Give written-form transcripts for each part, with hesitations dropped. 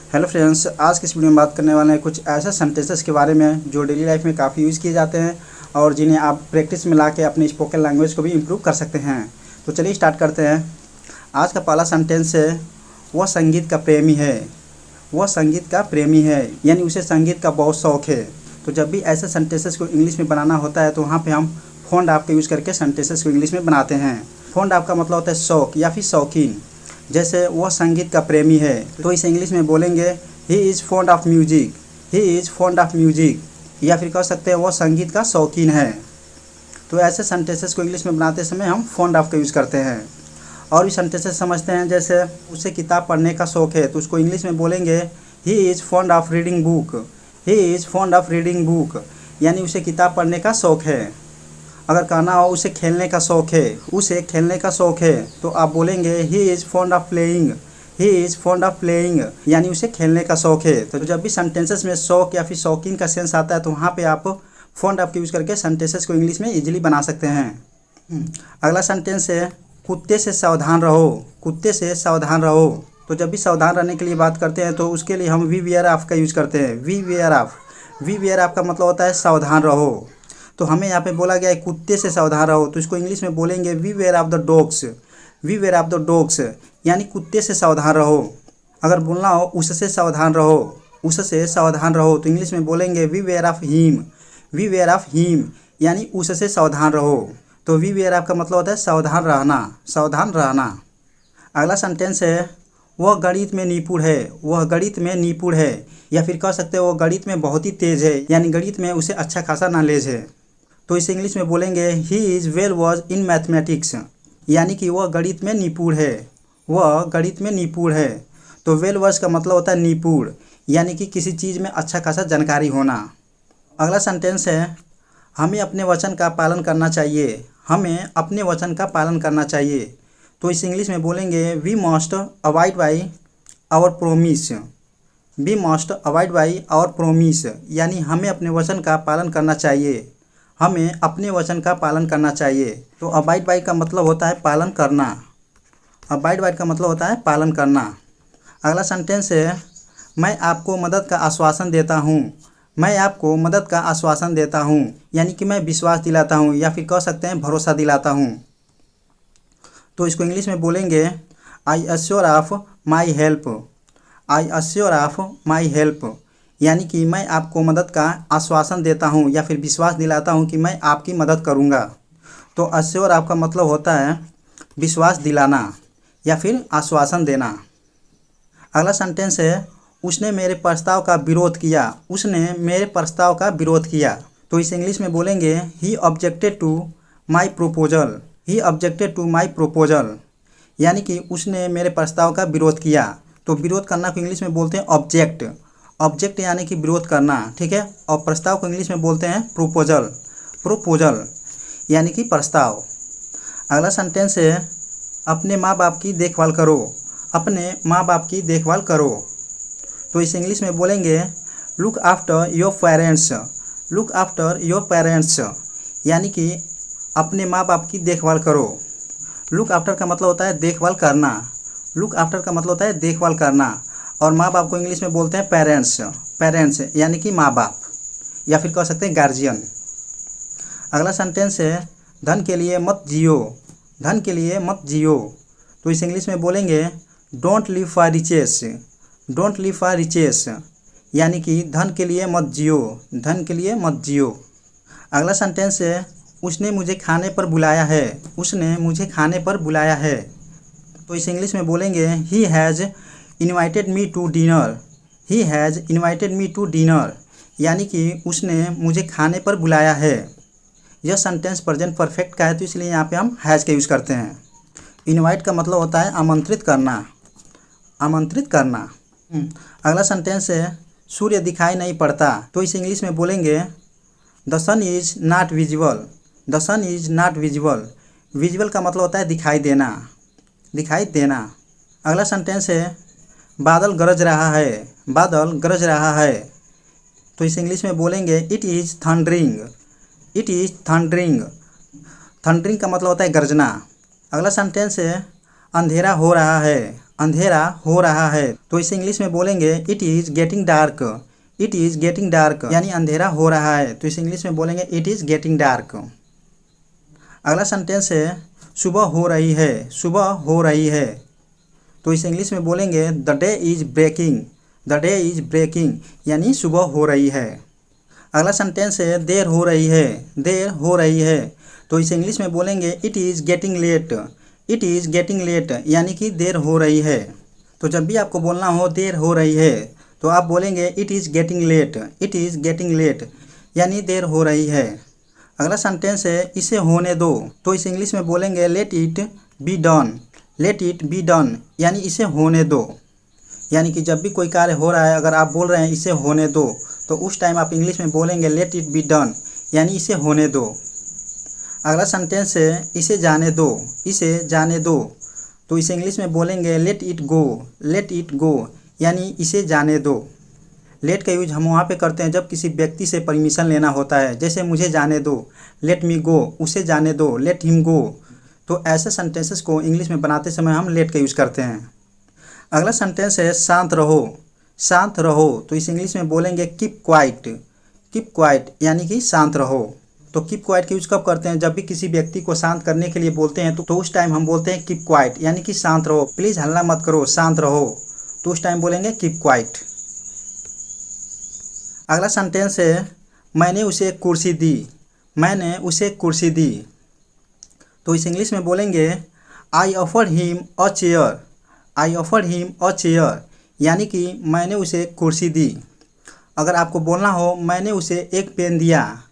Hello friends, आज की इस वीडियो में बात करने वाले हैं कुछ ऐसे सेंटेंसेस के बारे में जो डेली लाइफ में काफ़ी यूज़ किए जाते हैं और जिन्हें आप प्रैक्टिस में ला के अपनी स्पोकन लैंग्वेज को भी इम्प्रूव कर सकते हैं। तो चलिए स्टार्ट करते हैं। आज का पहला सेंटेंस है, वह संगीत का प्रेमी है। वह संगीत का प्रेमी है यानी उसे संगीत का बहुत शौक़ है। तो जब भी ऐसे सेंटेंसेस को इंग्लिश में बनाना होता है तो वहाँ पर हम फोन्ड ऑफ का यूज़ करके सेंटेंसेस को इंग्लिश में बनाते हैं। फोन्ड ऑफ का मतलब होता है शौक़ या फिर शौकीन। जैसे वह संगीत का प्रेमी है तो इसे इंग्लिश में बोलेंगे he is fond of music. He is fond of music, या फिर कह सकते हैं वह संगीत का शौकीन है। तो ऐसे सेंटेंसेस को इंग्लिश में बनाते समय हम फॉन्ड ऑफ का यूज़ करते हैं। और भी सेंटेंसेस समझते हैं, जैसे उसे किताब पढ़ने का शौक़ है तो उसको इंग्लिश में बोलेंगे he is fond of reading book. He is fond of reading book यानी उसे किताब पढ़ने का शौक़ है। अगर कहना हो उसे खेलने का शौक़ है, उसे खेलने का शौक़ है, तो आप बोलेंगे he is fond of playing. He is fond of playing यानी उसे खेलने का शौक़ है। तो जब भी सेंटेंसेस में शौक़ या फिर शौकीन का सेंस आता है तो वहाँ पे आप फॉन्ड ऑफ यूज़ करके सेंटेंसेस को इंग्लिश में इजीली बना सकते हैं। अगला सेंटेंस है, कुत्ते से सावधान रहो। कुत्ते से सावधान रहो। तो जब भी सावधान रहने के लिए बात करते हैं तो उसके लिए हम वी वेयर ऑफ का यूज़ करते हैं। Beware of. Beware of का मतलब होता है सावधान रहो। तो हमें यहाँ पे बोला गया है कुत्ते से सावधान रहो, तो इसको इंग्लिश में बोलेंगे beware of the dogs. Beware of the dogs यानी कुत्ते से सावधान रहो। अगर बोलना हो उससे सावधान रहो, उससे सावधान रहो, तो इंग्लिश में बोलेंगे beware of him. Beware of him यानी उससे सावधान रहो। तो वी वेयर ऑफ का मतलब होता है सावधान रहना, सावधान रहना। अगला सेंटेंस है, वह गणित में निपुण है। वह गणित में निपुण है, या फिर कह सकते हैं वो गणित में बहुत ही तेज़ है यानी गणित में उसे अच्छा खासा नॉलेज है। तो इसे इंग्लिश में बोलेंगे he is well versed in mathematics यानी कि वह गणित में निपुण है। वह गणित में निपुण है। तो वेल वर्स्ड का मतलब होता है निपुण यानी कि किसी चीज़ में अच्छा खासा जानकारी होना। अगला सेंटेंस है, हमें अपने वचन का पालन करना चाहिए। हमें अपने वचन का पालन करना चाहिए। तो इस इंग्लिश में बोलेंगे we must avoid by our promise. We must avoid by our promise यानी हमें अपने वचन का पालन करना चाहिए। हमें अपने वचन का पालन करना चाहिए। तो अबाइड बाई का मतलब होता है पालन करना। अबाइड बाई का मतलब होता है पालन करना। अगला सेंटेंस है, मैं आपको मदद का आश्वासन देता हूँ। मैं आपको मदद का आश्वासन देता हूँ यानी कि मैं विश्वास दिलाता हूँ या फिर कह सकते हैं भरोसा दिलाता हूँ। तो इसको इंग्लिश में बोलेंगे I assure of my help. I assure of my help यानी कि मैं आपको मदद का आश्वासन देता हूँ या फिर विश्वास दिलाता हूँ कि मैं आपकी मदद करूँगा। तो अश्योर आपका मतलब होता है विश्वास दिलाना या फिर आश्वासन देना। अगला सेंटेंस है, उसने मेरे प्रस्ताव का विरोध किया। उसने मेरे प्रस्ताव का विरोध किया। तो इसे इंग्लिश में बोलेंगे he objected to my proposal. He objected to my proposal यानी कि उसने मेरे प्रस्ताव का विरोध किया। तो विरोध करना को इंग्लिश में बोलते हैं ऑब्जेक्ट। ऑब्जेक्ट यानी कि विरोध करना, ठीक है। और प्रस्ताव को इंग्लिश में बोलते हैं प्रोपोजल। प्रोपोजल यानी कि प्रस्ताव। अगला सेंटेंस है, अपने माँ बाप की देखभाल करो। अपने माँ बाप की देखभाल करो। तो इसे इंग्लिश में बोलेंगे look after your parents. Look after your parents यानी कि अपने माँ बाप की देखभाल करो। लुक आफ्टर का मतलब होता है देखभाल करना। लुक आफ्टर का मतलब होता है देखभाल करना। और माँ बाप को इंग्लिश में बोलते हैं पेरेंट्स। पेरेंट्स यानी कि माँ बाप या फिर कह सकते हैं गार्जियन। अगला सेंटेंस है, धन के लिए मत जियो। धन के लिए मत जियो। तो इसे इंग्लिश में बोलेंगे don't live for riches. Don't live for riches यानी कि धन के लिए मत जियो। धन के लिए मत जियो। अगला सेंटेंस है, उसने मुझे खाने पर बुलाया है। उसने मुझे खाने पर बुलाया है। तो इसे इंग्लिश में बोलेंगे he has invited me to dinner. He has invited me to dinner यानी कि उसने मुझे खाने पर बुलाया है। यह सेंटेंस प्रेजेंट परफेक्ट का है तो इसलिए यहाँ पे हम हैज़ का यूज़ करते हैं। इनवाइट का मतलब होता है आमंत्रित करना। आमंत्रित करना। अगला सेंटेंस है, सूर्य दिखाई नहीं पड़ता। तो इसे इंग्लिश में बोलेंगे the sun is not visible. The sun is not visible. Visible का मतलब होता है दिखाई देना। दिखाई देना। अगला सेंटेंस है, बादल गरज रहा है। बादल गरज रहा है। तो इसे इंग्लिश में बोलेंगे it is thundering. It is thundering. Thundering का मतलब होता है गरजना। अगला सेंटेंस है, अंधेरा हो रहा है। अंधेरा हो रहा है। तो इसे इंग्लिश में बोलेंगे it is getting dark. It is getting dark यानी अंधेरा हो रहा है। तो इसे इंग्लिश में बोलेंगे इट इज़ गेटिंग डार्क। अगला सेंटेंस है सुबह हो रही है। सुबह हो रही है। तो इसे इंग्लिश में बोलेंगे the day is breaking. The day is breaking यानी सुबह हो रही है। अगला सेंटेंस है देर हो रही है। देर हो रही है। तो इसे इंग्लिश में बोलेंगे it is getting late. It is getting late यानी कि देर हो रही है। तो जब भी आपको बोलना हो देर हो रही है तो आप बोलेंगे it is getting late. It is getting late यानी देर हो रही है। अगला सेंटेंस है इसे होने दो। तो इसे इंग्लिश में बोलेंगे let it be done. Let it be done यानी इसे होने दो। यानी कि जब भी कोई कार्य हो रहा है अगर आप बोल रहे हैं इसे होने दो तो उस टाइम आप इंग्लिश में बोलेंगे लेट इट बी डन यानी इसे होने दो। अगला सेंटेंस है इसे जाने दो। इसे जाने दो। तो इसे इंग्लिश में बोलेंगे let it go. Let it go यानी इसे जाने दो। लेट का यूज हम वहाँ पे करते हैं जब किसी व्यक्ति से परमिशन लेना होता है, जैसे मुझे जाने दो, लेट मी गो, उसे जाने दो, लेट हिम गो। तो ऐसे सेंटेंसेस को इंग्लिश में बनाते समय हम लेट का यूज करते हैं। अगला सेंटेंस है शांत रहो। शांत रहो। तो इस इंग्लिश में बोलेंगे कीप क्वाइट। कीप क्वाइट यानी कि शांत रहो। तो कीप क्वाइट का यूज कब करते हैं? जब भी किसी व्यक्ति को शांत करने के लिए बोलते हैं तो उस टाइम हम बोलते हैं कीप क्वाइट यानी कि शांत रहो, प्लीज़ हल्ला मत करो, शांत रहो। तो उस टाइम बोलेंगे कीप क्वाइट। अगला सेंटेंस है मैंने उसे एक कुर्सी दी। मैंने उसे एक कुर्सी दी। तो इस इंग्लिश में बोलेंगे I offered him a chair. I offered him a chair यानी कि मैंने उसे एक कुर्सी दी। अगर आपको बोलना हो मैंने उसे एक पेन दिया,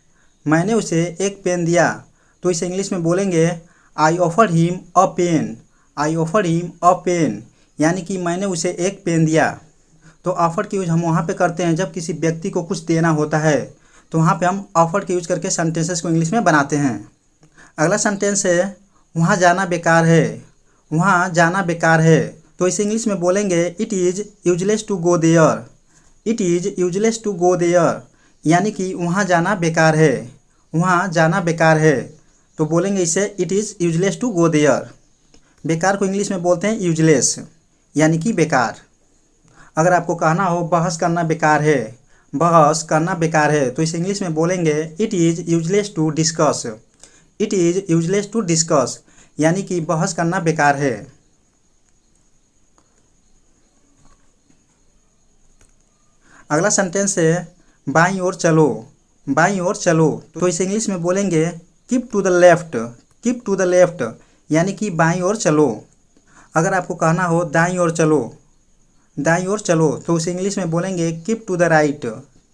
मैंने उसे एक पेन दिया, तो इसे इंग्लिश में बोलेंगे I offered him a pen. I offered him a pen यानी कि मैंने उसे एक पेन दिया। तो ऑफर का यूज हम वहाँ पे करते हैं जब किसी व्यक्ति को कुछ देना होता है, तो वहाँ पे हम ऑफर का यूज करके सेंटेंसेस को इंग्लिश में बनाते हैं। अगला सेंटेंस है वहाँ जाना बेकार है। वहाँ जाना बेकार है। तो इसे इंग्लिश में बोलेंगे it is useless to go there. It is useless to go there यानी कि वहाँ जाना बेकार है। वहाँ जाना बेकार है। तो बोलेंगे इसे it is useless to go there. बेकार को इंग्लिश में बोलते हैं यूजलेस यानी कि बेकार। अगर आपको कहना हो बहस करना बेकार है, बहस करना बेकार है, तो इसे इंग्लिश में बोलेंगे it is useless to discuss. It is useless to discuss यानी कि बहस करना बेकार है। अगला सेंटेंस है बाईं ओर चलो। बाईं ओर चलो। तो इसे इंग्लिश में बोलेंगे keep to the left. Keep to the left यानी कि बाईं ओर चलो। अगर आपको कहना हो दाईं ओर चलो, दाईं ओर चलो, तो उसे इंग्लिश में बोलेंगे keep to the right.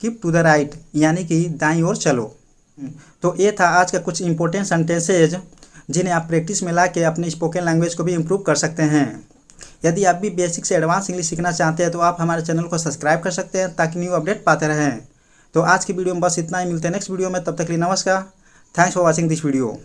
Keep to the right यानी कि दाईं ओर चलो। तो ये था आज का कुछ इंपॉर्टेंट सेंटेंसेज जिन्हें आप प्रैक्टिस में ला के अपने स्पोकन लैंग्वेज को भी इम्प्रूव कर सकते हैं। यदि आप भी बेसिक से एडवांस इंग्लिश सीखना चाहते हैं तो आप हमारे चैनल को सब्सक्राइब कर सकते हैं ताकि न्यू अपडेट पाते रहें। तो आज की वीडियो में बस इतना ही। मिलते हैं नेक्स्ट वीडियो में, तब तक के लिए नमस्कार। Thanks for watching this video.